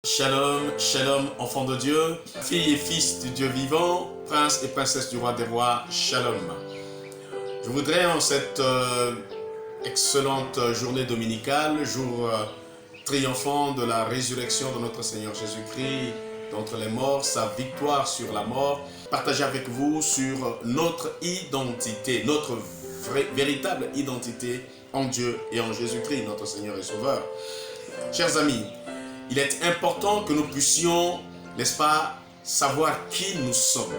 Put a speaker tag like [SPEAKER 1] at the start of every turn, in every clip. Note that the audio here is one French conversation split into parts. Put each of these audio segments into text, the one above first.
[SPEAKER 1] Shalom, shalom, enfants de Dieu, filles et fils du Dieu vivant, princes et princesses du roi des rois, shalom. Je voudrais en cette excellente journée dominicale, jour triomphant de la résurrection de notre Seigneur Jésus-Christ d'entre les morts, sa victoire sur la mort, partager avec vous sur notre identité, notre véritable identité en Dieu et en Jésus-Christ, notre Seigneur et Sauveur. Chers amis, il est important que nous puissions, n'est-ce pas, savoir qui nous sommes.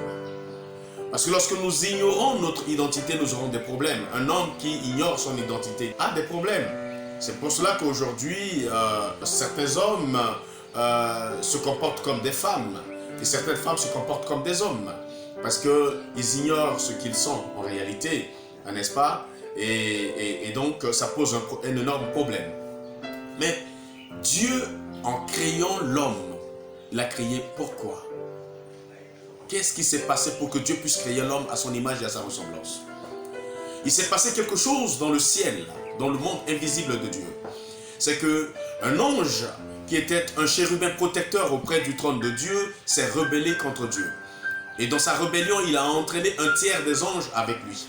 [SPEAKER 1] Parce que lorsque nous ignorons notre identité, nous aurons des problèmes. Un homme qui ignore son identité a des problèmes. C'est pour cela qu'aujourd'hui, certains hommes se comportent comme des femmes. Et certaines femmes se comportent comme des hommes. Parce qu'ils ignorent ce qu'ils sont en réalité, n'est-ce pas? Et donc, ça pose un énorme problème. Mais Dieu, en créant l'homme, l'a créé pourquoi? Qu'est-ce qui s'est passé pour que Dieu puisse créer l'homme à son image et à sa ressemblance? Il s'est passé quelque chose dans le ciel, dans le monde invisible de Dieu. C'est qu'un ange qui était un chérubin protecteur auprès du trône de Dieu s'est rebellé contre Dieu. Et dans sa rébellion, il a entraîné un tiers des anges avec lui.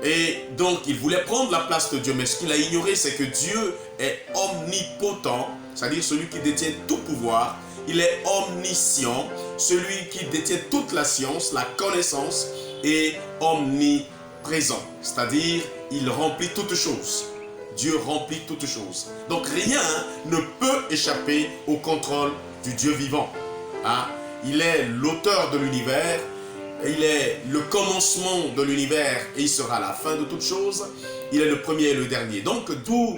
[SPEAKER 1] Et donc, il voulait prendre la place de Dieu. Mais ce qu'il a ignoré, c'est que Dieu est omnipotent, c'est-à-dire celui qui détient tout pouvoir. Il est omniscient, celui qui détient toute la science, la connaissance, et omniprésent. C'est-à-dire, il remplit toutes choses. Dieu remplit toutes choses. Donc, rien ne peut échapper au contrôle du Dieu vivant. Il est l'auteur de l'univers. Il est le commencement de l'univers et il sera la fin de toutes choses. Il est le premier et le dernier. Donc tout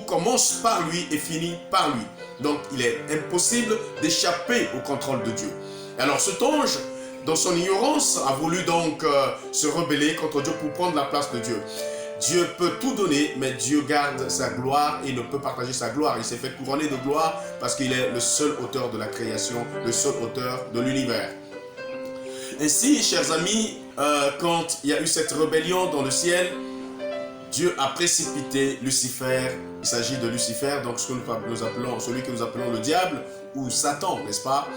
[SPEAKER 1] commence par lui et finit par lui. Donc il est impossible d'échapper au contrôle de Dieu. Et alors cet ange, dans son ignorance, a voulu donc se rebeller contre Dieu pour prendre la place de Dieu. Dieu peut tout donner, mais Dieu garde sa gloire et ne peut partager sa gloire. Il s'est fait couronner de gloire parce qu'il est le seul auteur de la création, le seul auteur de l'univers. Ainsi, chers amis, quand il y a eu cette rébellion dans le ciel, Dieu a précipité Lucifer. Il s'agit de Lucifer, donc celui que nous appelons le diable ou Satan, n'est-ce pas?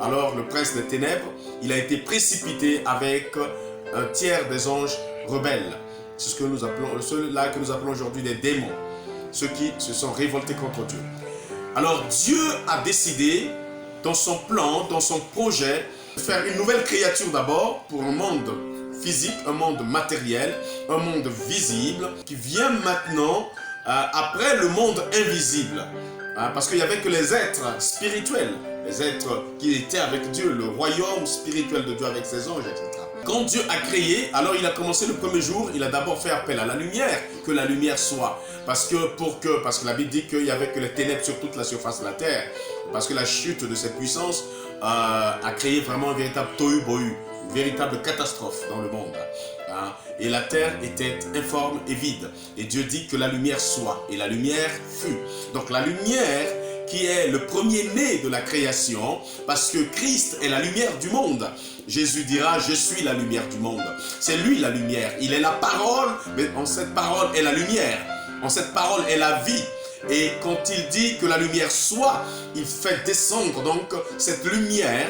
[SPEAKER 1] Alors, le prince des ténèbres, il a été précipité avec un tiers des anges rebelles. C'est ce que nous appelons, ceux-là que nous appelons aujourd'hui des démons, ceux qui se sont révoltés contre Dieu. Alors, Dieu a décidé, dans son plan, dans son projet, faire une nouvelle créature d'abord pour un monde physique, un monde matériel, un monde visible qui vient maintenant après le monde invisible. Parce qu'il n'y avait que les êtres spirituels, les êtres qui étaient avec Dieu, le royaume spirituel de Dieu avec ses anges, etc. Quand Dieu a créé, alors il a commencé le premier jour, il a d'abord fait appel à la lumière, que la lumière soit. Parce que la Bible dit qu'il n'y avait que les ténèbres sur toute la surface de la terre. Parce que la chute de cette puissance a créé vraiment un véritable tohu-bohu, une véritable catastrophe dans le monde. Et la terre était informe et vide. Et Dieu dit que la lumière soit. Et la lumière fut. Donc la lumière qui est le premier-né de la création, parce que Christ est la lumière du monde. Jésus dira, je suis la lumière du monde. C'est lui la lumière. Il est la parole, mais en cette parole est la lumière. En cette parole est la vie. Et quand il dit que la lumière soit, il fait descendre donc cette lumière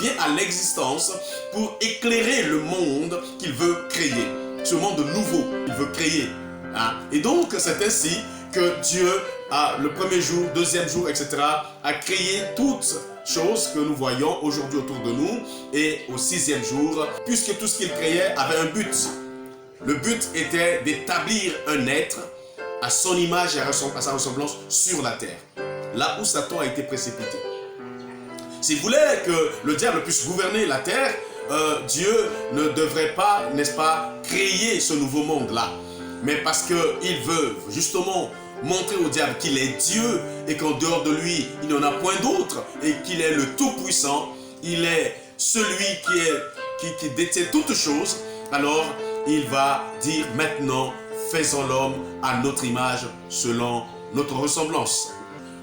[SPEAKER 1] vient à l'existence pour éclairer le monde qu'il veut créer. Ce monde nouveau qu'il veut créer. Et donc c'est ainsi que Dieu, le premier jour, deuxième jour, etc., a créé toutes choses que nous voyons aujourd'hui autour de nous. Et au sixième jour, puisque tout ce qu'il créait avait un but. Le but était d'établir un être à son image et à sa ressemblance sur la terre, là où Satan a été précipité. S'il voulait que le diable puisse gouverner la terre, Dieu ne devrait pas, n'est-ce pas, créer ce nouveau monde-là. Mais parce qu'il veut justement montrer au diable qu'il est Dieu et qu'en dehors de lui, il n'y en a point d'autre et qu'il est le Tout-Puissant, il est celui qui détient toutes choses, alors il va dire maintenant, faisons l'homme à notre image, selon notre ressemblance.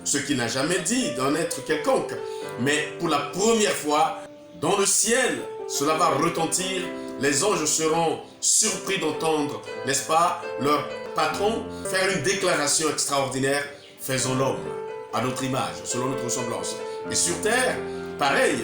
[SPEAKER 1] Ce qui n'a jamais dit d'un être quelconque. Mais pour la première fois, dans le ciel, cela va retentir. Les anges seront surpris d'entendre, n'est-ce pas, leur patron faire une déclaration extraordinaire, faisons l'homme à notre image, selon notre ressemblance. Et sur terre, pareil,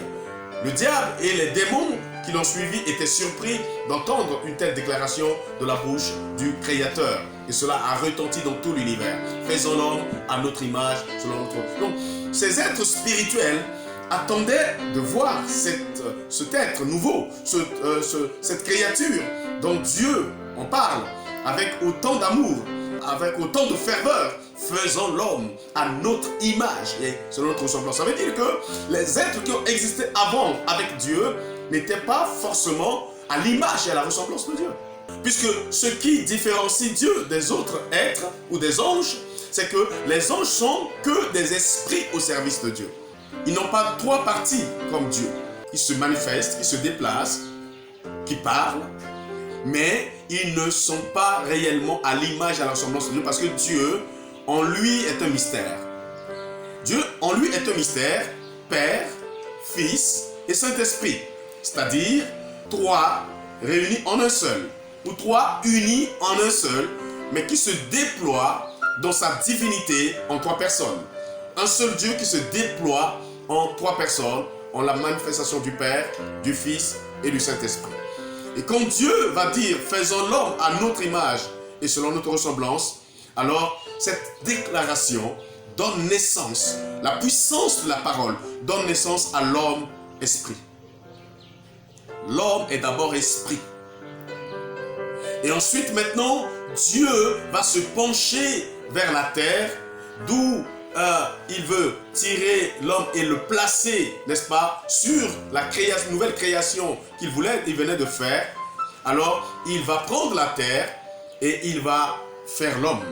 [SPEAKER 1] le diable et les démons qui l'ont suivi étaient surpris d'entendre une telle déclaration de la bouche du Créateur. Et cela a retenti dans tout l'univers. Faisons l'homme à notre image, selon notre... Donc, ces êtres spirituels attendaient de voir cet être nouveau, cette créature dont Dieu en parle avec autant d'amour, avec autant de ferveur. Faisons l'homme à notre image et selon notre ressemblance. Ça veut dire que les êtres qui ont existé avant avec Dieu n'étaient pas forcément à l'image et à la ressemblance de Dieu. Puisque ce qui différencie Dieu des autres êtres ou des anges, c'est que les anges sont que des esprits au service de Dieu. Ils n'ont pas trois parties comme Dieu. Ils se manifestent, ils se déplacent, qui parlent, mais ils ne sont pas réellement à l'image et à la ressemblance de Dieu parce que Dieu, en lui, est un mystère. Dieu, en lui, est un mystère, Père, Fils et Saint-Esprit. C'est-à-dire, trois réunis en un seul, ou trois unis en un seul, mais qui se déploient dans sa divinité en trois personnes. Un seul Dieu qui se déploie en trois personnes, en la manifestation du Père, du Fils et du Saint-Esprit. Et quand Dieu va dire « faisons l'homme à notre image et selon notre ressemblance », alors cette déclaration donne naissance, la puissance de la parole donne naissance à l'homme esprit. L'homme est d'abord esprit. Et ensuite maintenant, Dieu va se pencher vers la terre, d'où il veut tirer l'homme et le placer, n'est-ce pas, sur la nouvelle création qu'il venait de faire. Alors, il va prendre la terre et il va faire l'homme.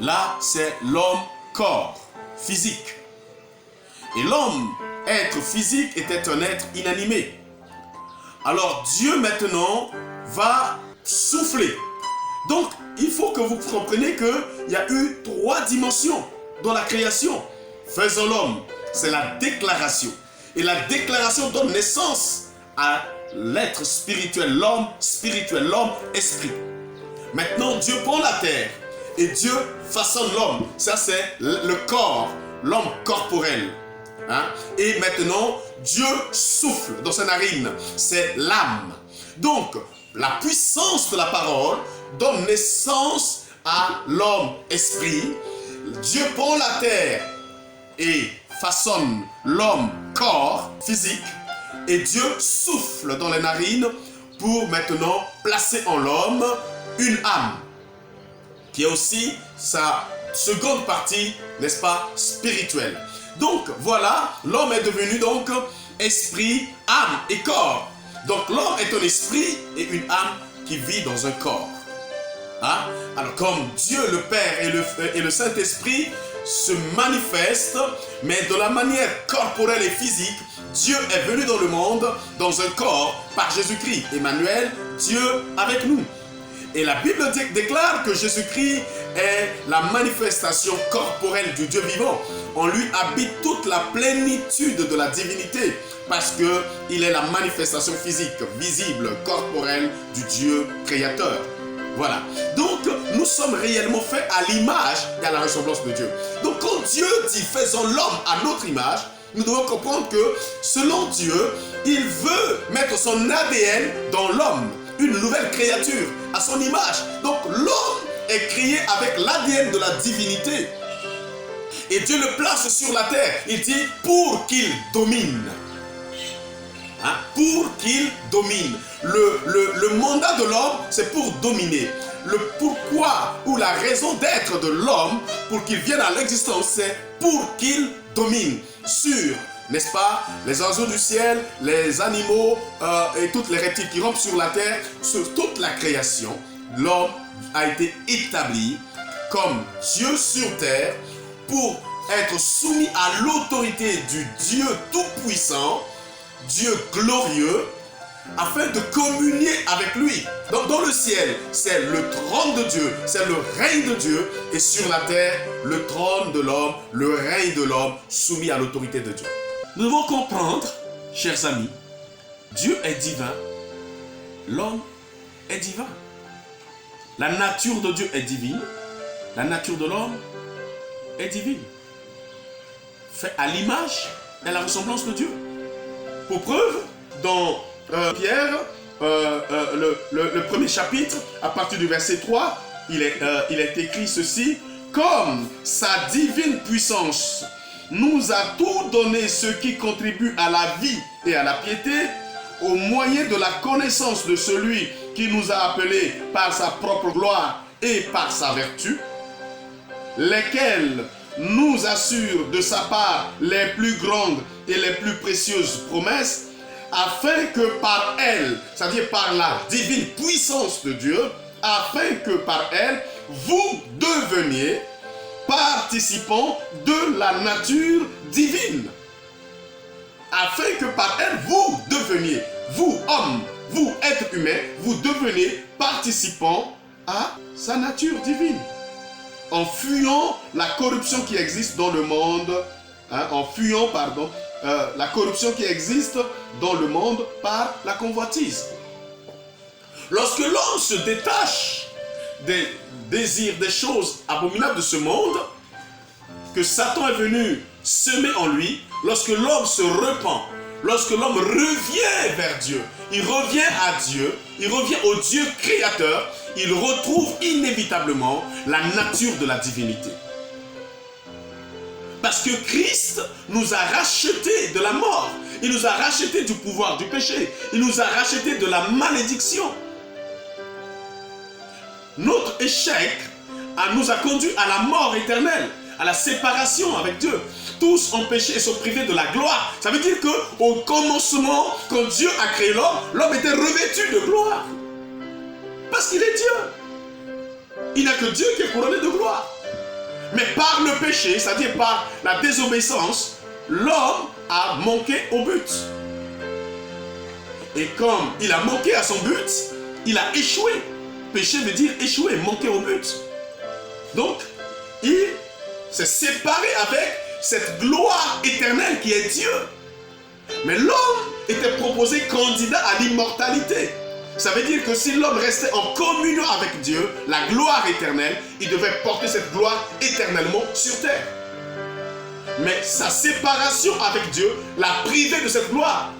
[SPEAKER 1] Là, c'est l'homme corps, physique. Et l'homme, être physique, était un être inanimé. Alors, Dieu maintenant va souffler. Donc, il faut que vous compreniez qu'il y a eu trois dimensions dans la création. Faisons l'homme, c'est la déclaration. Et la déclaration donne naissance à l'être spirituel, l'homme esprit. Maintenant, Dieu prend la terre et Dieu façonne l'homme. Ça, c'est le corps, l'homme corporel. Hein? Et maintenant, Dieu souffle dans sa narine. C'est l'âme. Donc, la puissance de la parole donne naissance à l'homme esprit. Dieu prend la terre et façonne l'homme corps physique. Et Dieu souffle dans les narines pour maintenant placer en l'homme une âme, qui est aussi sa seconde partie, n'est-ce pas, spirituelle. Donc voilà, l'homme est devenu donc esprit, âme et corps. Donc l'homme est un esprit et une âme qui vit dans un corps. Hein? Alors comme Dieu le Père et le Saint-Esprit se manifestent, mais de la manière corporelle et physique, Dieu est venu dans le monde, dans un corps, par Jésus-Christ. Emmanuel, Dieu avec nous. Et la Bible déclare que Jésus-Christ est la manifestation corporelle du Dieu vivant. En lui habite toute la plénitude de la divinité, parce qu'il est la manifestation physique, visible, corporelle du Dieu créateur. Voilà. Donc, nous sommes réellement faits à l'image et à la ressemblance de Dieu. Donc, quand Dieu dit « faisons l'homme à notre image », nous devons comprendre que, selon Dieu, il veut mettre son ADN dans l'homme, une nouvelle créature, à son image. Donc, l'homme est créé avec l'ADN de la divinité. Et Dieu le place sur la terre. Il dit « pour qu'il domine ». Hein? Pour qu'il domine. Le mandat de l'homme, c'est pour dominer. Le pourquoi ou la raison d'être de l'homme, pour qu'il vienne à l'existence, c'est pour qu'il domine sur, n'est-ce pas, les oiseaux du ciel, les animaux et toutes les reptiles qui rampent sur la terre, sur toute la création. L'homme a été établi comme Dieu sur terre pour être soumis à l'autorité du Dieu tout-puissant, Dieu glorieux, afin de communier avec lui. Donc dans le ciel, c'est le trône de Dieu, c'est le règne de Dieu, et sur la terre, le trône de l'homme, le règne de l'homme, soumis à l'autorité de Dieu. Nous devons comprendre, chers amis, Dieu est divin, l'homme est divin. La nature de Dieu est divine. La nature de l'homme est divine. Fait à l'image et à la ressemblance de Dieu. Pour preuve, dans Pierre, le premier chapitre, à partir du verset 3, il est écrit ceci: comme sa divine puissance nous a tout donné ce qui contribue à la vie et à la piété, au moyen de la connaissance de celui qui nous a appelés par sa propre gloire et par sa vertu, lesquels nous assurent de sa part les plus grandes et les plus précieuses promesses, afin que par elle, c'est-à-dire par la divine puissance de Dieu, afin que par elle, vous deveniez participants de la nature divine. Afin que par elle, vous deveniez, vous hommes, vous êtres humains, vous deveniez participants à sa nature divine. En fuyant la corruption qui existe dans le monde, en fuyant, la corruption qui existe dans le monde par la convoitise. Lorsque l'homme se détache des désirs, des choses abominables de ce monde, que Satan est venu semer en lui, lorsque l'homme se repent, lorsque l'homme revient vers Dieu, il revient à Dieu, il revient au Dieu créateur, il retrouve inévitablement la nature de la divinité. Parce que Christ nous a rachetés de la mort, il nous a rachetés du pouvoir du péché, il nous a rachetés de la malédiction. Notre échec nous a conduit à la mort éternelle, à la séparation avec Dieu. Tous ont péché et sont privés de la gloire. Ça veut dire qu'au commencement, quand Dieu a créé l'homme, l'homme était revêtu de gloire. Parce qu'il est Dieu. Il n'y a que Dieu qui est couronné de gloire. Mais par le péché, c'est-à-dire par la désobéissance, l'homme a manqué au but. Et comme il a manqué à son but, il a échoué. Péché veut dire échouer, manquer au but. Donc, il s'est séparé avec cette gloire éternelle qui est Dieu. Mais l'homme était proposé candidat à l'immortalité. Ça veut dire que si l'homme restait en communion avec Dieu, la gloire éternelle, il devait porter cette gloire éternellement sur terre. Mais sa séparation avec Dieu l'a privé de cette gloire.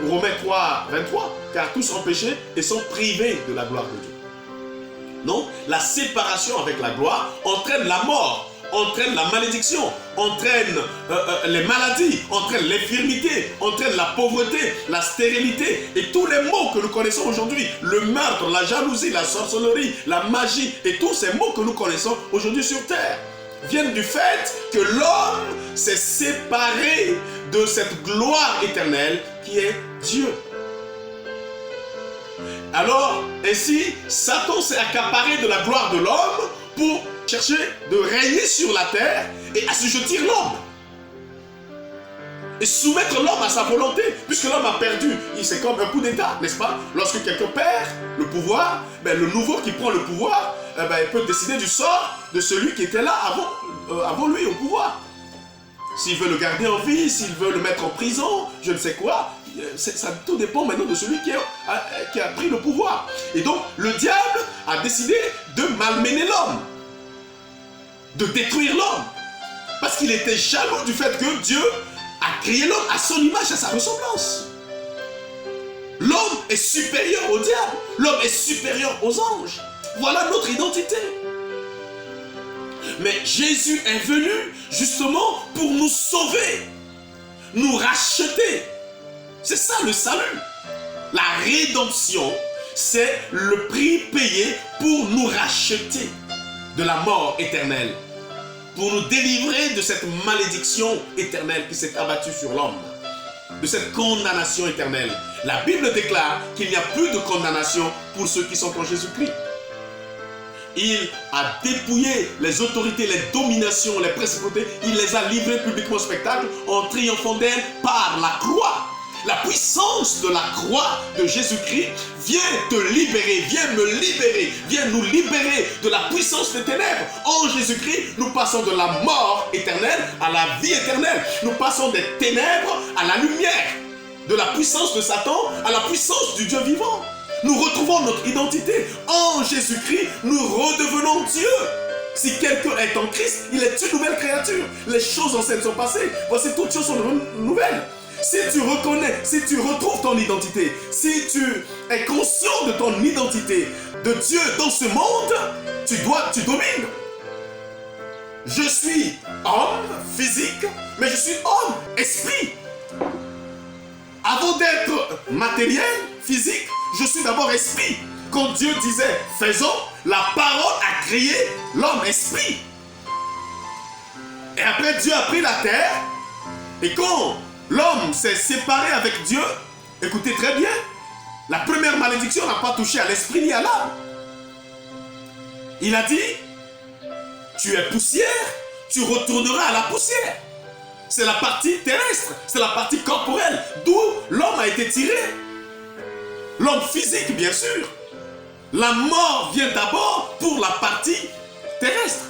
[SPEAKER 1] Romains 3, 23, car tous ont péché et sont privés de la gloire de Dieu. Donc, la séparation avec la gloire entraîne la mort, entraîne la malédiction, entraîne les maladies, entraîne l'infirmité, entraîne la pauvreté, la stérilité et tous les maux que nous connaissons aujourd'hui, le meurtre, la jalousie, la sorcellerie, la magie et tous ces maux que nous connaissons aujourd'hui sur terre viennent du fait que l'homme s'est séparé de cette gloire éternelle qui est Dieu. Alors, ainsi, Satan s'est accaparé de la gloire de l'homme pour chercher de régner sur la terre et assujettir l'homme. Et soumettre l'homme à sa volonté, puisque l'homme a perdu. C'est comme un coup d'état, n'est-ce pas? Lorsque quelqu'un perd le pouvoir, le nouveau qui prend le pouvoir, il peut décider du sort de celui qui était là avant lui au pouvoir. S'il veut le garder en vie, s'il veut le mettre en prison, je ne sais quoi, ça tout dépend maintenant de celui qui a pris le pouvoir. Et donc, le diable a décidé de malmener l'homme, de détruire l'homme, parce qu'il était jaloux du fait que Dieu a créé l'homme à son image, à sa ressemblance. L'homme est supérieur au diable, l'homme est supérieur aux anges. Voilà notre identité. Mais Jésus est venu justement pour nous sauver, nous racheter. C'est ça le salut. La rédemption, c'est le prix payé pour nous racheter de la mort éternelle, pour nous délivrer de cette malédiction éternelle qui s'est abattue sur l'homme, de cette condamnation éternelle. La Bible déclare qu'il n'y a plus de condamnation pour ceux qui sont en Jésus-Christ. Il a dépouillé les autorités, les dominations, les principautés. Il les a livrées publiquement au spectacle en triomphant d'elles par la croix. La puissance de la croix de Jésus-Christ vient te libérer, vient me libérer, vient nous libérer de la puissance des ténèbres. En Jésus-Christ, nous passons de la mort éternelle à la vie éternelle. Nous passons des ténèbres à la lumière, de la puissance de Satan à la puissance du Dieu vivant. Nous retrouvons notre identité. En Jésus-Christ, nous redevenons Dieu. Si quelqu'un est en Christ, il est une nouvelle créature. Les choses anciennes sont passées. Voici, toutes choses sont nouvelles. Si tu reconnais, si tu retrouves ton identité, si tu es conscient de ton identité de Dieu dans ce monde, tu domines. Je suis homme physique, mais je suis homme esprit. Avant d'être matériel, physique, je suis d'abord esprit. Quand Dieu disait faisons, la parole a créé l'homme esprit. Et après Dieu a pris la terre. Et quand l'homme s'est séparé avec Dieu, écoutez très bien, la première malédiction n'a pas touché à l'esprit ni à l'âme. Il a dit, tu es poussière, tu retourneras à la poussière. C'est la partie terrestre, c'est la partie corporelle, d'où l'homme a été tiré. L'homme physique, bien sûr. La mort vient d'abord pour la partie terrestre.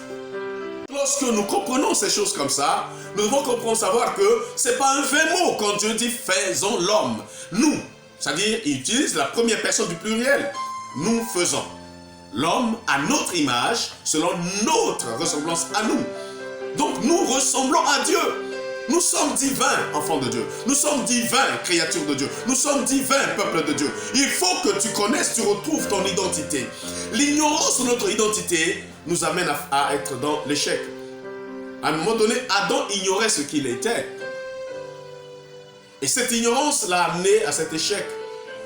[SPEAKER 1] Lorsque nous comprenons ces choses comme ça, nous devons comprendre, savoir que ce n'est pas un vain mot quand Dieu dit « faisons l'homme ». Nous, c'est-à-dire, il utilise la première personne du pluriel. Nous faisons l'homme à notre image, selon notre ressemblance à nous. Donc, nous ressemblons à Dieu. Nous sommes divins, enfants de Dieu. Nous sommes divins, créatures de Dieu. Nous sommes divins, peuple de Dieu. Il faut que tu connaisses, tu retrouves ton identité. L'ignorance de notre identité nous amène à être dans l'échec. À un moment donné, Adam ignorait ce qu'il était. Et cette ignorance l'a amené à cet échec.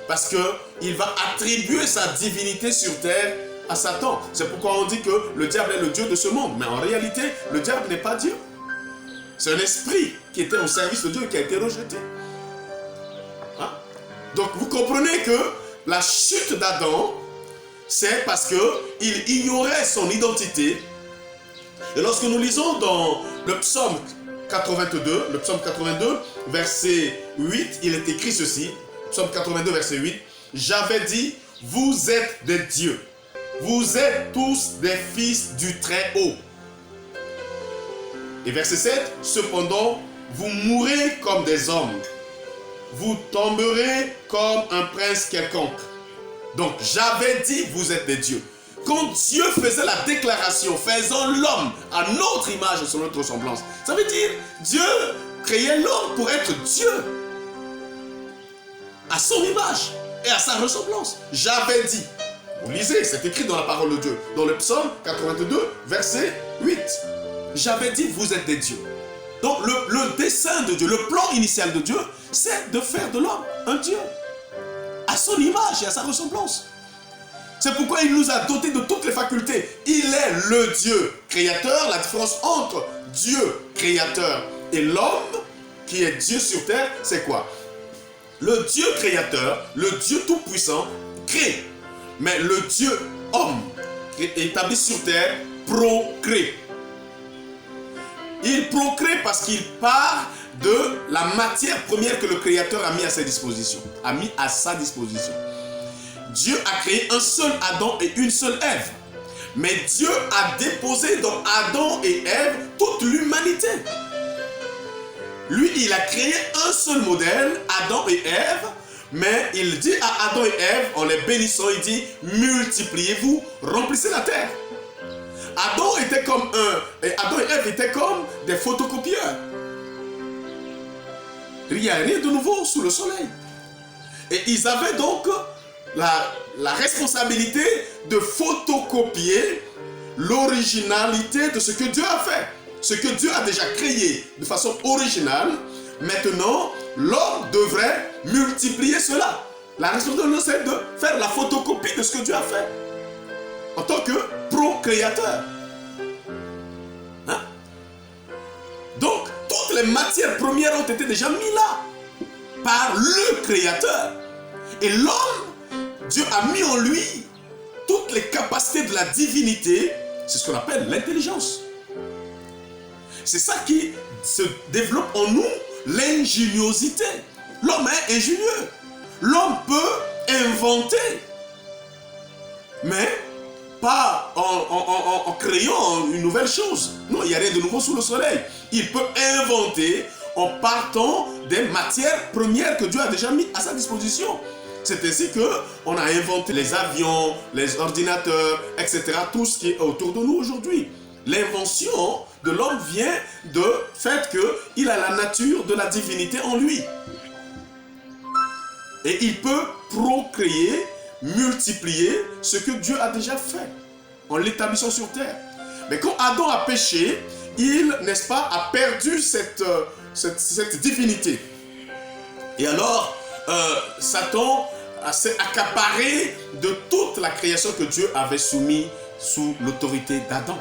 [SPEAKER 1] Parce qu'il va attribuer sa divinité sur terre à Satan. C'est pourquoi on dit que le diable est le Dieu de ce monde. Mais en réalité, le diable n'est pas Dieu. C'est un esprit qui était au service de Dieu et qui a été rejeté. Hein? Donc vous comprenez que la chute d'Adam, c'est parce qu'il ignorait son identité. Et lorsque nous lisons dans le psaume 82, verset 8, il est écrit ceci, psaume 82, verset 8, « J'avais dit, vous êtes des dieux, vous êtes tous des fils du Très-Haut. » Et verset 7, « Cependant, vous mourrez comme des hommes, vous tomberez comme un prince quelconque. » Donc, j'avais dit, vous êtes des dieux. Quand Dieu faisait la déclaration, faisant l'homme à notre image et sur notre ressemblance, ça veut dire, Dieu créait l'homme pour être Dieu, à son image et à sa ressemblance. J'avais dit. Vous lisez, c'est écrit dans la parole de Dieu, dans le psaume 82, verset 8. J'avais dit, vous êtes des dieux. Donc le dessein de Dieu, le plan initial de Dieu, c'est de faire de l'homme un Dieu, à son image et à sa ressemblance. C'est pourquoi il nous a dotés de toutes les facultés. Il est le Dieu créateur. La différence entre Dieu créateur et l'homme, qui est Dieu sur terre, c'est quoi? Le Dieu créateur, le Dieu tout-puissant, crée. Mais le Dieu homme, qui est établi sur terre, procrée. Il procrée parce qu'il part de la matière première que le Créateur a mis à sa disposition. Dieu a créé un seul Adam et une seule Ève. Mais Dieu a déposé dans Adam et Ève toute l'humanité. Lui, il a créé un seul modèle, Adam et Ève. Mais il dit à Adam et Ève, en les bénissant, il dit, multipliez-vous, remplissez la terre. Adam et Ève étaient comme des photocopieurs. Il n'y a rien de nouveau sous le soleil. Et ils avaient donc la responsabilité de photocopier l'originalité de ce que Dieu a fait. Ce que Dieu a déjà créé de façon originale, maintenant, l'homme devrait multiplier cela. La responsabilité, c'est de faire la photocopie de ce que Dieu a fait. En tant que procréateur. Hein? Donc, toutes les matières premières ont été déjà mises là. Par le Créateur. Et l'homme, Dieu a mis en lui toutes les capacités de la divinité. C'est ce qu'on appelle l'intelligence. C'est ça qui se développe en nous, l'ingéniosité. L'homme est ingénieux. L'homme peut inventer. Mais pas en créant une nouvelle chose. Non, il n'y a rien de nouveau sous le soleil. Il peut inventer en partant des matières premières que Dieu a déjà mis à sa disposition. C'est ainsi qu'on a inventé les avions, les ordinateurs, etc. Tout ce qui est autour de nous aujourd'hui. L'invention de l'homme vient du fait qu'il a la nature de la divinité en lui. Et il peut procréer, multiplier ce que Dieu a déjà fait en l'établissant sur terre. Mais quand Adam a péché, il, n'est-ce pas, a perdu cette divinité. Et alors, Satan s'est accaparé de toute la création que Dieu avait soumise sous l'autorité d'Adam.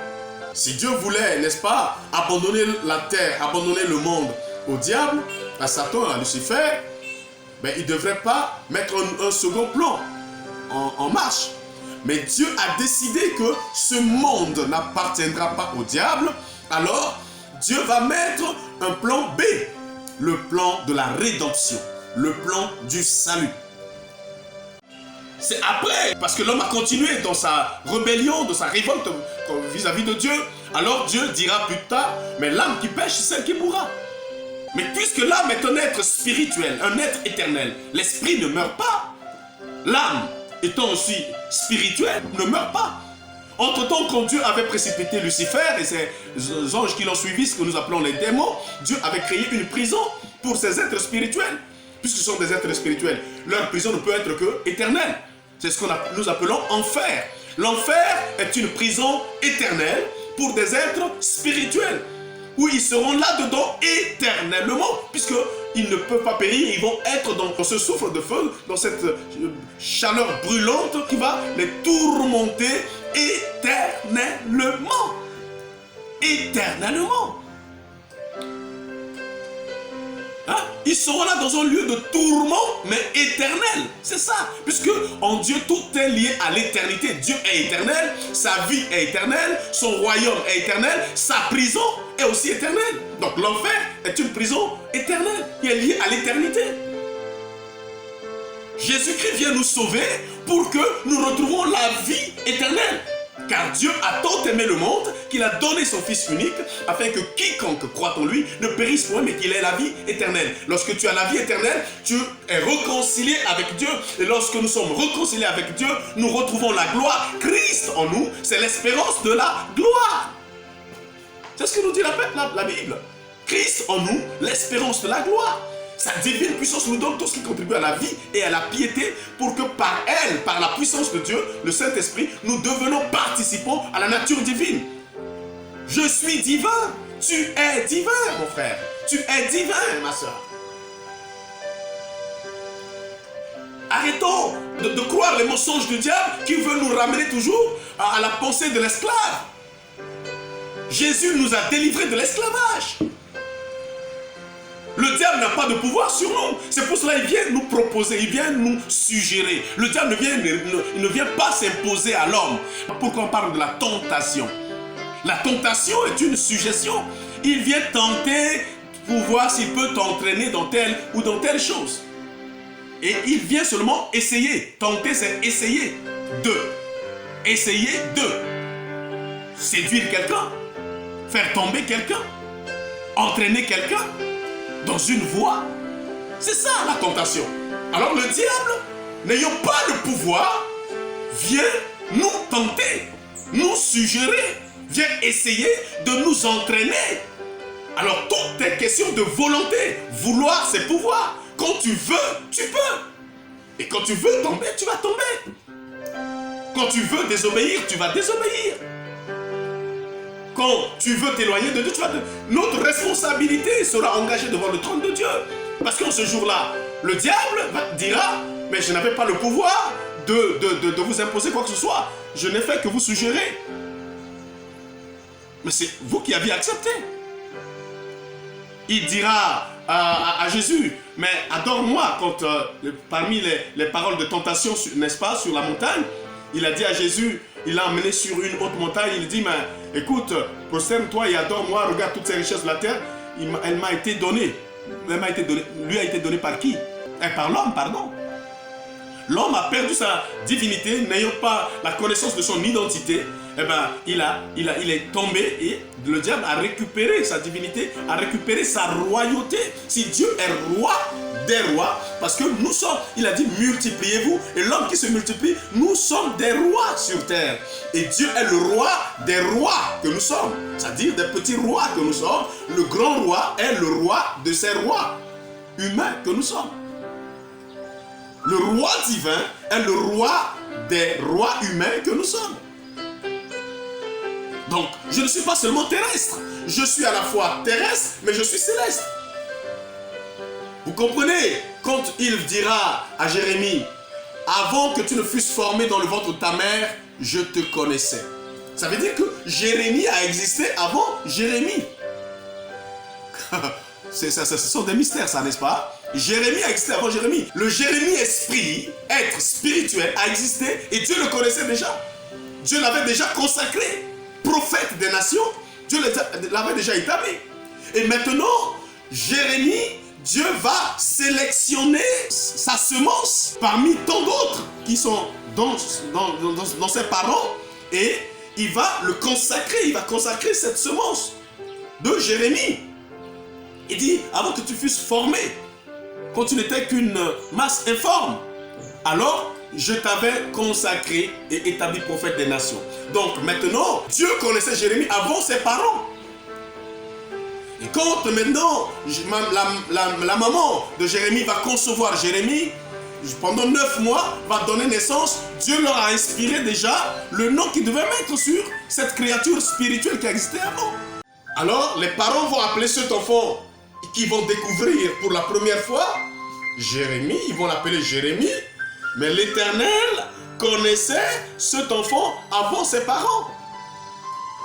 [SPEAKER 1] Si Dieu voulait, n'est-ce pas, abandonner la terre, abandonner le monde au diable, à Satan, à Lucifer, ben, il ne devrait pas mettre un second plan en marche. Mais Dieu a décidé que ce monde n'appartiendra pas au diable. Alors, Dieu va mettre un plan B, le plan de la rédemption, le plan du salut. C'est après, parce que l'homme a continué dans sa rébellion, dans sa révolte vis-à-vis de Dieu. Alors Dieu dira plus tard, mais l'âme qui pêche, c'est celle qui mourra. Mais puisque l'âme est un être spirituel, un être éternel, l'esprit ne meurt pas. L'âme, étant aussi spirituelle, ne meurt pas. Entre-temps, quand Dieu avait précipité Lucifer et ses anges qui l'ont suivi, ce que nous appelons les démons, Dieu avait créé une prison pour ces êtres spirituels. Puisque ce sont des êtres spirituels, leur prison ne peut être que éternelle. C'est ce que nous appelons enfer. L'enfer est une prison éternelle pour des êtres spirituels, où ils seront là-dedans éternellement, puisqu'ils ne peuvent pas périr, ils vont être dans ce souffle de feu, dans cette chaleur brûlante qui va les tourmenter éternellement. Éternellement. Hein? Ils seront là dans un lieu de tourment, mais éternel. C'est ça. Puisque en Dieu, tout est lié à l'éternité. Dieu est éternel, sa vie est éternelle, son royaume est éternel, sa prison est aussi éternelle. Donc l'enfer est une prison éternelle qui est liée à l'éternité. Jésus-Christ vient nous sauver pour que nous retrouvions la vie éternelle. Car Dieu a tant aimé le monde qu'il a donné son Fils unique afin que quiconque croit en lui ne périsse point mais qu'il ait la vie éternelle. Lorsque tu as la vie éternelle, tu es réconcilié avec Dieu. Et lorsque nous sommes réconciliés avec Dieu, nous retrouvons la gloire. Christ en nous, c'est l'espérance de la gloire. C'est ce que nous dit la Bible. Christ en nous, l'espérance de la gloire. Sa divine puissance nous donne tout ce qui contribue à la vie et à la piété pour que par elle, par la puissance de Dieu, le Saint-Esprit, nous devenons participants à la nature divine. Je suis divin. Tu es divin, mon frère. Tu es divin, ma soeur. Arrêtons de croire les mensonges du diable qui veut nous ramener toujours à la pensée de l'esclave. Jésus nous a délivrés de l'esclavage. Le diable n'a pas de pouvoir sur nous. C'est pour cela qu'il vient nous proposer, il vient nous suggérer. Le diable ne vient pas s'imposer à l'homme. Pourquoi on parle de la tentation? La tentation est une suggestion. Il vient tenter pour voir s'il peut t'entraîner dans telle ou dans telle chose. Et il vient seulement essayer. Tenter, c'est essayer de. Essayer de séduire quelqu'un, faire tomber quelqu'un, entraîner quelqu'un dans une voie. C'est ça la tentation. Alors le diable, n'ayant pas le pouvoir, vient nous tenter, nous suggérer, vient essayer de nous entraîner. Alors tout est question de volonté. Vouloir, c'est pouvoir. Quand tu veux, tu peux. Et quand tu veux tomber, tu vas tomber. Quand tu veux désobéir, tu vas désobéir. Quand tu veux t'éloigner de Dieu, notre responsabilité sera engagée devant le trône de Dieu. Parce qu'en ce jour-là, le diable dira, mais je n'avais pas le pouvoir de vous imposer quoi que ce soit. Je n'ai fait que vous suggérer. Mais c'est vous qui aviez accepté. Il dira à Jésus, mais adore-moi. Quand parmi les paroles de tentation, n'est-ce pas, sur la montagne, il a dit à Jésus, il l'a emmené sur une haute montagne, il dit, mais écoute, prosterne-toi et adore-moi, regarde toutes ces richesses de la terre, elle m'a été donnée. Lui a été donné par qui? Par l'homme, pardon. L'homme a perdu sa divinité, n'ayant pas la connaissance de son identité. Eh bien, il est tombé et le diable a récupéré sa divinité, a récupéré sa royauté. Si Dieu est roi des rois, parce que nous sommes, il a dit multipliez-vous, et l'homme qui se multiplie, nous sommes des rois sur terre. Et Dieu est le roi des rois que nous sommes, c'est-à-dire des petits rois que nous sommes. Le grand roi est le roi de ces rois humains que nous sommes. Le roi divin est le roi des rois humains que nous sommes. Donc, je ne suis pas seulement terrestre. Je suis à la fois terrestre, mais je suis céleste. Vous comprenez? Quand il dira à Jérémie, avant que tu ne fusses formé dans le ventre de ta mère, je te connaissais. Ça veut dire que Jérémie a existé avant Jérémie. Ce sont des mystères, ça, n'est-ce pas? Jérémie a existé avant Jérémie. Le Jérémie esprit, être spirituel, a existé et Dieu le connaissait déjà. Dieu l'avait déjà consacré, prophète des nations. Dieu l'avait déjà établi. Et maintenant, Jérémie, Dieu va sélectionner sa semence parmi tant d'autres qui sont dans ses parents et il va le consacrer, il va consacrer cette semence de Jérémie. Il dit, avant que tu fusses formé, quand tu n'étais qu'une masse informe, alors je t'avais consacré et établi prophète des nations. Donc maintenant, Dieu connaissait Jérémie avant ses parents. Et quand maintenant, la maman de Jérémie va concevoir Jérémie, pendant 9 mois, va donner naissance, Dieu leur a inspiré déjà le nom qu'ils devaient mettre sur cette créature spirituelle qui existait avant. Alors, les parents vont appeler cet enfant qu'ils vont découvrir pour la première fois Jérémie, ils vont l'appeler Jérémie, mais l'Éternel connaissait cet enfant avant ses parents,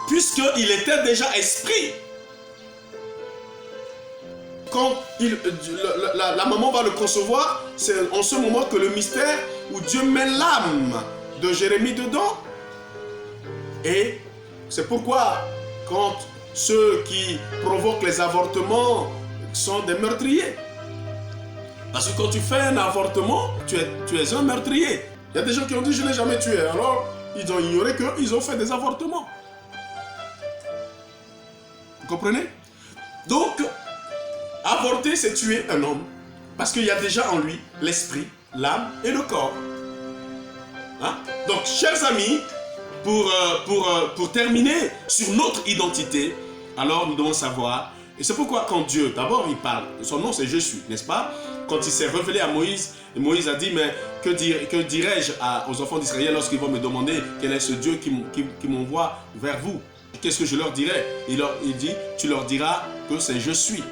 [SPEAKER 1] puisqu'il était déjà esprit. Quand la maman va le concevoir, c'est en ce moment que le mystère où Dieu met l'âme de Jérémie dedans. Et c'est pourquoi quand ceux qui provoquent les avortements sont des meurtriers. Parce que quand tu fais un avortement, tu es un meurtrier. Il y a des gens qui ont dit je n'ai jamais tué. Alors ils ont ignoré qu'ils ont fait des avortements. Vous comprenez? Donc, avorter, c'est tuer un homme. Parce qu'il y a déjà en lui l'esprit, l'âme et le corps. Hein? Donc, chers amis, pour terminer sur notre identité, alors nous devons savoir, et c'est pourquoi quand Dieu, d'abord il parle, son nom c'est Je suis, n'est-ce pas? Quand il s'est révélé à Moïse, et Moïse a dit, mais que dirais-je aux enfants d'Israël lorsqu'ils vont me demander quel est ce Dieu qui m'envoie vers vous? Qu'est-ce que je leur dirai? Il dit, tu leur diras que c'est Je suis.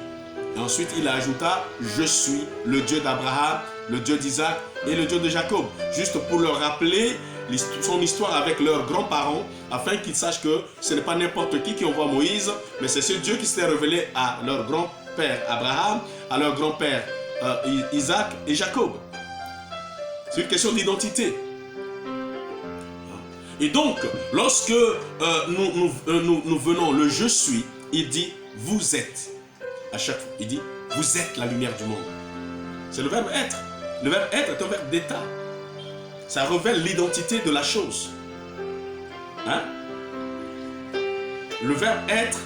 [SPEAKER 1] Et ensuite, il ajouta, je suis le Dieu d'Abraham, le Dieu d'Isaac et le Dieu de Jacob. Juste pour leur rappeler son histoire avec leurs grands-parents, afin qu'ils sachent que ce n'est pas n'importe qui envoie Moïse, mais c'est ce Dieu qui s'est révélé à leur grand-père Abraham, à leur grand-père Isaac et Jacob. C'est une question d'identité. Et donc, lorsque nous venons, le je suis, il dit, vous êtes. À chaque fois, il dit, vous êtes la lumière du monde. C'est le verbe être. Le verbe être est un verbe d'état. Ça révèle l'identité de la chose. Hein? Le verbe être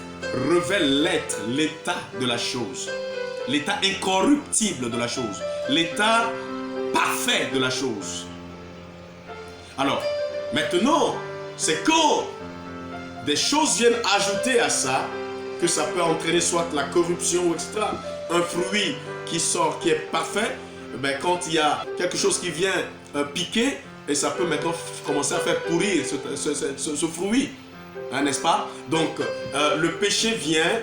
[SPEAKER 1] révèle l'être, l'état de la chose. L'état incorruptible de la chose. L'état parfait de la chose. Alors, maintenant, c'est quand des choses viennent ajouter à ça, que ça peut entraîner soit la corruption, etc. Un fruit qui sort, qui est parfait, ben quand il y a quelque chose qui vient piquer, et ça peut maintenant commencer à faire pourrir ce fruit, hein, n'est-ce pas? Donc, le péché vient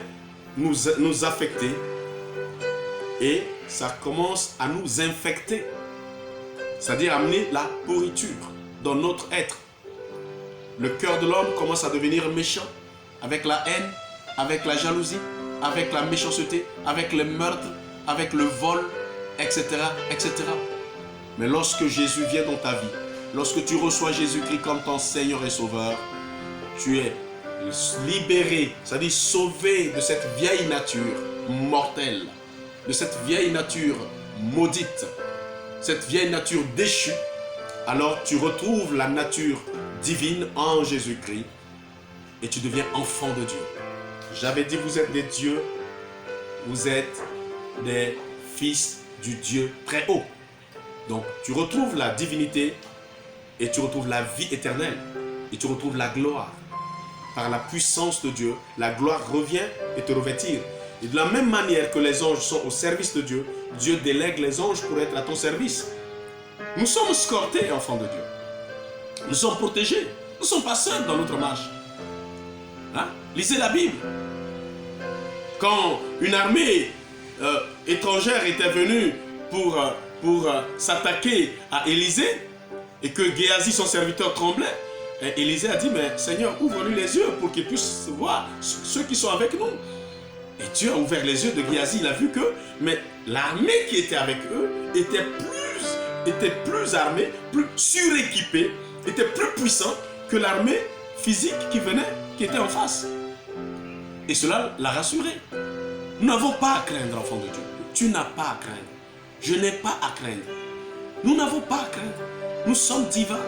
[SPEAKER 1] nous affecter, et ça commence à nous infecter, c'est-à-dire amener la pourriture dans notre être. Le cœur de l'homme commence à devenir méchant, avec la haine, avec la jalousie, avec la méchanceté, avec le meurtre, avec le vol, etc., etc. Mais lorsque Jésus vient dans ta vie, lorsque tu reçois Jésus-Christ comme ton Seigneur et Sauveur, tu es libéré, c'est-à-dire sauvé de cette vieille nature mortelle, de cette vieille nature maudite, cette vieille nature déchue. Alors tu retrouves la nature divine en Jésus-Christ et tu deviens enfant de Dieu. J'avais dit, vous êtes des dieux, vous êtes des fils du Dieu très haut. Donc tu retrouves la divinité et tu retrouves la vie éternelle et tu retrouves la gloire. Par la puissance de Dieu, la gloire revient et te revêtir. Et de la même manière que les anges sont au service de Dieu, Dieu délègue les anges pour être à ton service. Nous sommes escortés, enfants de Dieu. Nous sommes protégés. Nous ne sommes pas seuls dans notre marche. Hein? Lisez la Bible. Quand une armée étrangère était venue pour s'attaquer à Élisée, et que Géasi, son serviteur, tremblait, et Élisée a dit, mais Seigneur, ouvre-lui les yeux pour qu'il puisse voir ceux qui sont avec nous. Et Dieu a ouvert les yeux de Géasi, il a vu que, mais l'armée qui était avec eux était plus armée, plus suréquipée, était plus puissante que l'armée physique qui était en face. Et cela l'a rassuré. Nous n'avons pas à craindre, enfant de Dieu. Tu n'as pas à craindre. Je n'ai pas à craindre. Nous n'avons pas à craindre. Nous sommes divins.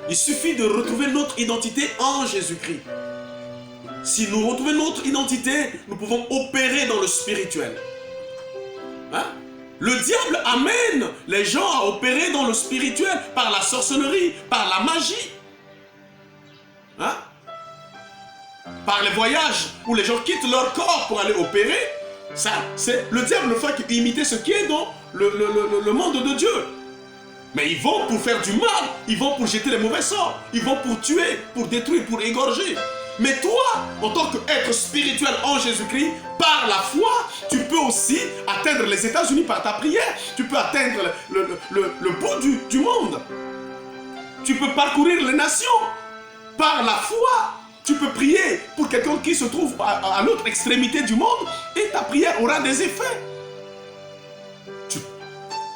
[SPEAKER 1] Il suffit de retrouver notre identité en Jésus-Christ. Si nous retrouvons notre identité, nous pouvons opérer dans le spirituel. Hein? Le diable amène les gens à opérer dans le spirituel par la sorcellerie, par la magie. Hein? Par les voyages où les gens quittent leur corps pour aller opérer. Ça, c'est le diable ne fait qu'imiter ce qui est dans le monde de Dieu. Mais ils vont pour faire du mal, ils vont pour jeter les mauvais sorts, ils vont pour tuer, pour détruire, pour égorger. Mais toi, en tant qu'être spirituel en Jésus-Christ, par la foi, tu peux aussi atteindre les États-Unis par ta prière. Tu peux atteindre le bout du monde. Tu peux parcourir les nations par la foi. Tu peux prier pour quelqu'un qui se trouve à l'autre extrémité du monde et ta prière aura des effets. Tu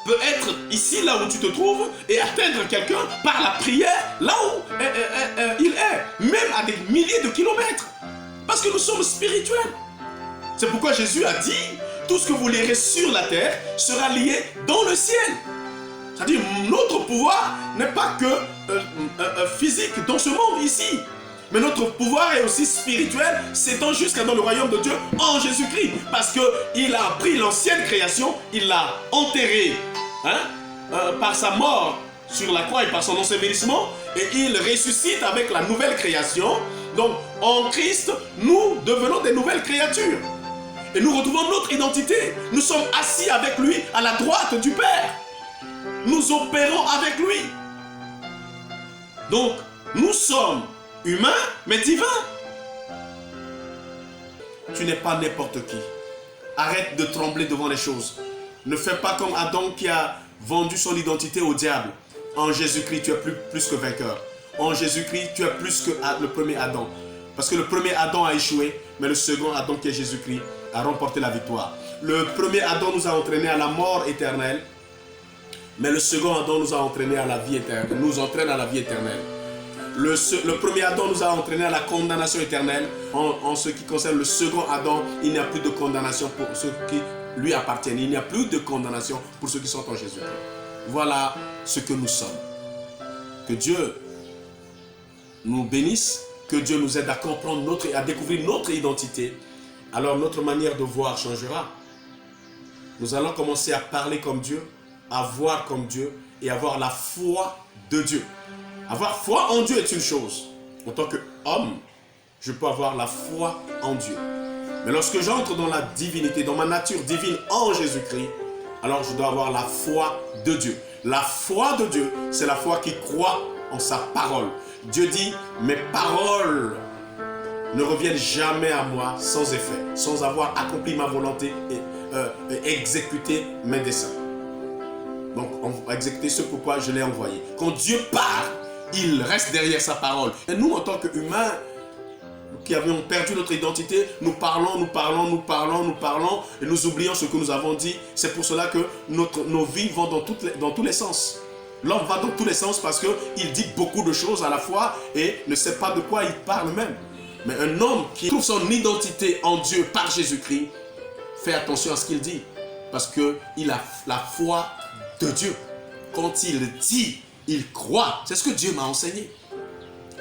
[SPEAKER 1] peux être ici, là où tu te trouves, et atteindre quelqu'un par la prière, là où il est, même à des milliers de kilomètres. Parce que nous sommes spirituels. C'est pourquoi Jésus a dit, tout ce que vous lirez sur la terre sera lié dans le ciel. C'est-à-dire, notre pouvoir n'est pas que physique dans ce monde ici. Mais notre pouvoir est aussi spirituel, s'étend jusqu'à dans le royaume de Dieu en Jésus-Christ. Parce qu'il a pris l'ancienne création, il l'a enterrée par sa mort sur la croix et par son ensevelissement. Et il ressuscite avec la nouvelle création. Donc en Christ, nous devenons des nouvelles créatures. Et nous retrouvons notre identité. Nous sommes assis avec lui à la droite du Père. Nous opérons avec lui. Donc nous sommes humain, mais divin. Tu n'es pas n'importe qui. Arrête de trembler devant les choses. Ne fais pas comme Adam qui a vendu son identité au diable. En Jésus-Christ, tu es plus que vainqueur. En Jésus-Christ, tu es plus que le premier Adam. Parce que le premier Adam a échoué, mais le second Adam qui est Jésus-Christ a remporté la victoire. Le premier Adam nous a entraînés à la mort éternelle, mais le second Adam nous a entraînés à la vie éternelle. Nous entraîne à la vie éternelle. Le premier Adam nous a entraîné à la condamnation éternelle. En ce qui concerne le second Adam, il n'y a plus de condamnation pour ceux qui lui appartiennent. Il n'y a plus de condamnation pour ceux qui sont en Jésus. Voilà ce que nous sommes. Que Dieu nous bénisse, que Dieu nous aide à comprendre à découvrir notre identité. Alors notre manière de voir changera. Nous allons commencer à parler comme Dieu, à voir comme Dieu et avoir la foi de Dieu. Avoir foi en Dieu est une chose. En tant qu'homme, je peux avoir la foi en Dieu. Mais lorsque j'entre dans la divinité, dans ma nature divine en Jésus-Christ, alors je dois avoir la foi de Dieu. La foi de Dieu, c'est la foi qui croit en sa parole. Dieu dit, mes paroles ne reviennent jamais à moi sans effet, sans avoir accompli ma volonté et exécuté mes desseins. Donc, on va exécuter ce pourquoi je l'ai envoyé. Quand Dieu parle, il reste derrière sa parole. Et nous, en tant qu'humains, qui avions perdu notre identité, nous parlons, et nous oublions ce que nous avons dit. C'est pour cela que nos vies vont dans tous les sens. L'homme va dans tous les sens parce qu'il dit beaucoup de choses à la fois et ne sait pas de quoi il parle même. Mais un homme qui trouve son identité en Dieu par Jésus-Christ, fait attention à ce qu'il dit. Parce qu'il a la foi de Dieu. Quand il dit, il croit. C'est ce que Dieu m'a enseigné.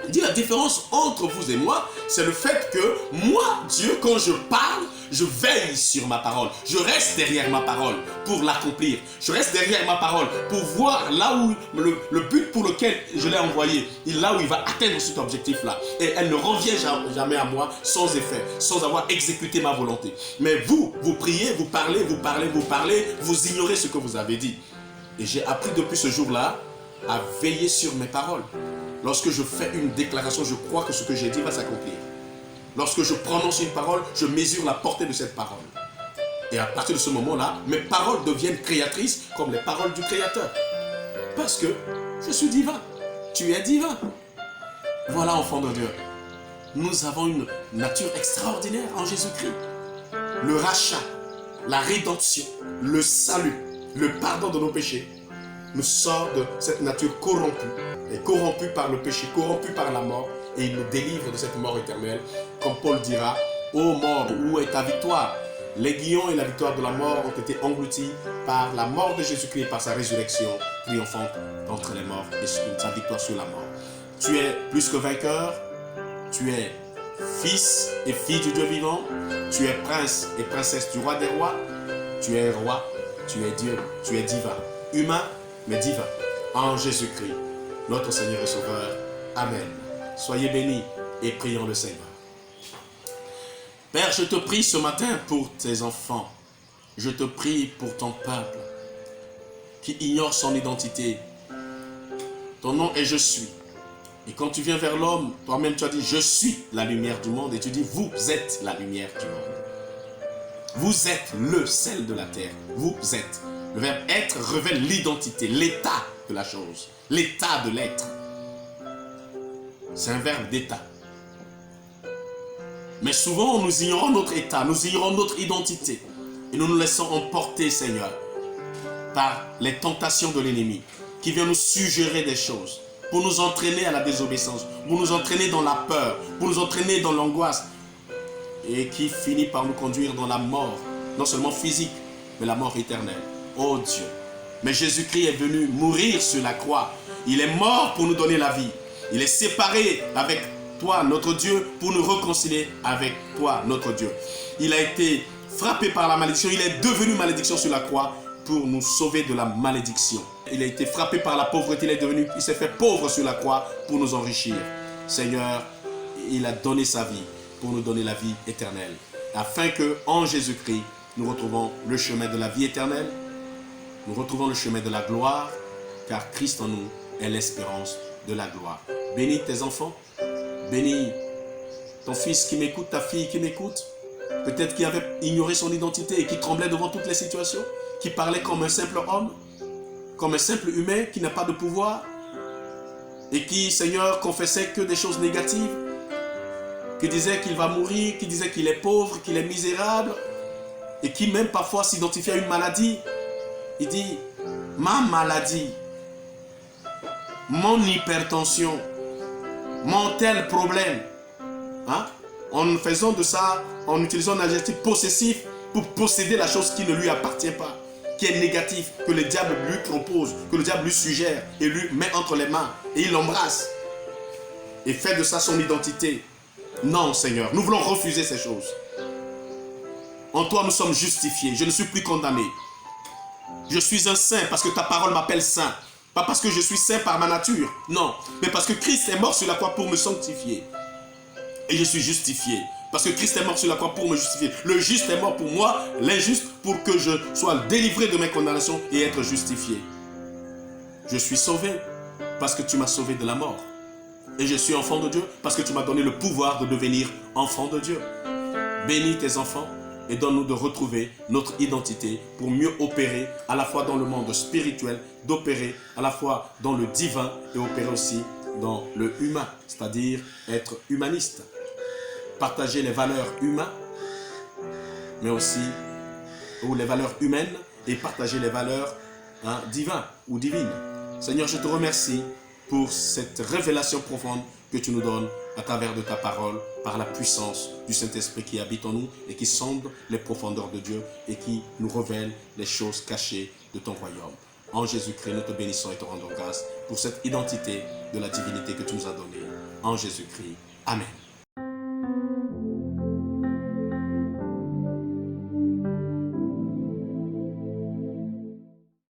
[SPEAKER 1] Il dit la différence entre vous et moi, c'est le fait que moi, Dieu, quand je parle, Je veille sur ma parole. Je reste derrière ma parole pour l'accomplir. Je reste derrière ma parole pour voir là où le but pour lequel je l'ai envoyé, là où il va atteindre cet objectif-là. Et elle ne revient jamais à moi sans effet, sans avoir exécuté ma volonté. Mais vous priez, vous parlez, vous ignorez ce que vous avez dit. Et j'ai appris depuis ce jour-là à veiller sur mes paroles. Lorsque je fais une déclaration, je crois que ce que j'ai dit va s'accomplir. Lorsque je prononce une parole, je mesure la portée de cette parole. Et à partir de ce moment-là, mes paroles deviennent créatrices comme les paroles du Créateur. Parce que je suis divin. Tu es divin. Voilà, enfant de Dieu. Nous avons une nature extraordinaire en Jésus-Christ. Le rachat, la rédemption, le salut, le pardon de nos péchés nous sort de cette nature corrompue. Et corrompue par le péché, corrompue par la mort. Et il nous délivre de cette mort éternelle. Comme Paul dira, ô mort, où est ta victoire? L'aiguillon et la victoire de la mort ont été engloutis par la mort de Jésus-Christ et par sa résurrection triomphante d'entre les morts et sa victoire sur la mort. Tu es plus que vainqueur, tu es fils et fille du Dieu vivant, tu es prince et princesse du roi des rois, tu es roi, tu es Dieu, tu es divin, humain mais divin, en Jésus-Christ, notre Seigneur et Sauveur. Amen. Soyez bénis et prions le Seigneur. Père, je te prie ce matin pour tes enfants. Je te prie pour ton peuple qui ignore son identité. Ton nom est « Je suis ». Et quand tu viens vers l'homme, toi-même tu as dit « Je suis la lumière du monde » et tu dis « Vous êtes la lumière du monde ». Vous êtes le sel de la terre. Vous êtes. Le verbe « être » révèle l'identité, l'état de la chose, l'état de l'être. C'est un verbe d'état. Mais souvent, nous ignorons notre état, nous ignorons notre identité. Et nous nous laissons emporter, Seigneur, par les tentations de l'ennemi, qui vient nous suggérer des choses, pour nous entraîner à la désobéissance, pour nous entraîner dans la peur, pour nous entraîner dans l'angoisse, et qui finit par nous conduire dans la mort, non seulement physique, mais la mort éternelle. Oh Dieu! Mais Jésus-Christ est venu mourir sur la croix. Il est mort pour nous donner la vie. Il est séparé avec toi, notre Dieu, pour nous réconcilier avec toi, notre Dieu. Il a été frappé par la malédiction. Il est devenu malédiction sur la croix pour nous sauver de la malédiction. Il a été frappé par la pauvreté. Il s'est fait pauvre sur la croix pour nous enrichir. Seigneur, il a donné sa vie pour nous donner la vie éternelle. Afin que, en Jésus-Christ, nous retrouvons le chemin de la vie éternelle. Nous retrouvons le chemin de la gloire, car Christ en nous est l'espérance de la gloire. Bénis tes enfants, bénis ton fils qui m'écoute, ta fille qui m'écoute, peut-être qui avait ignoré son identité et qui tremblait devant toutes les situations, qui parlait comme un simple homme, comme un simple humain qui n'a pas de pouvoir et qui, Seigneur, confessait que des choses négatives, qui disait qu'il va mourir, qui disait qu'il est pauvre, qu'il est misérable et qui même parfois s'identifiait à une maladie. Il dit, ma maladie, mon hypertension, mon tel problème. Hein? En faisant de ça, en utilisant un adjectif possessif pour posséder la chose qui ne lui appartient pas, qui est négatif, que le diable lui propose, que le diable lui suggère et lui met entre les mains et il l'embrasse et fait de ça son identité. Non, Seigneur, nous voulons refuser ces choses. En toi, nous sommes justifiés. Je ne suis plus condamné. Je suis un saint parce que ta parole m'appelle saint. Pas parce que je suis saint par ma nature, non. Mais parce que Christ est mort sur la croix pour me sanctifier. Et je suis justifié. Parce que Christ est mort sur la croix pour me justifier. Le juste est mort pour moi, l'injuste pour que je sois délivré de mes condamnations et être justifié. Je suis sauvé parce que tu m'as sauvé de la mort. Et je suis enfant de Dieu parce que tu m'as donné le pouvoir de devenir enfant de Dieu. Bénis tes enfants et donne-nous de retrouver notre identité pour mieux opérer à la fois dans le monde spirituel, d'opérer à la fois dans le divin et opérer aussi dans le humain, c'est-à-dire être humaniste. Partager les valeurs humaines, mais aussi ou les valeurs humaines et partager les valeurs divines ou divines. Seigneur, je te remercie pour cette révélation profonde que tu nous donnes à travers de ta parole, par la puissance du Saint-Esprit qui habite en nous et qui sonde les profondeurs de Dieu et qui nous révèle les choses cachées de ton royaume. En Jésus-Christ, nous te bénissons et te rendons grâce pour cette identité de la divinité que tu nous as donnée. En Jésus-Christ. Amen.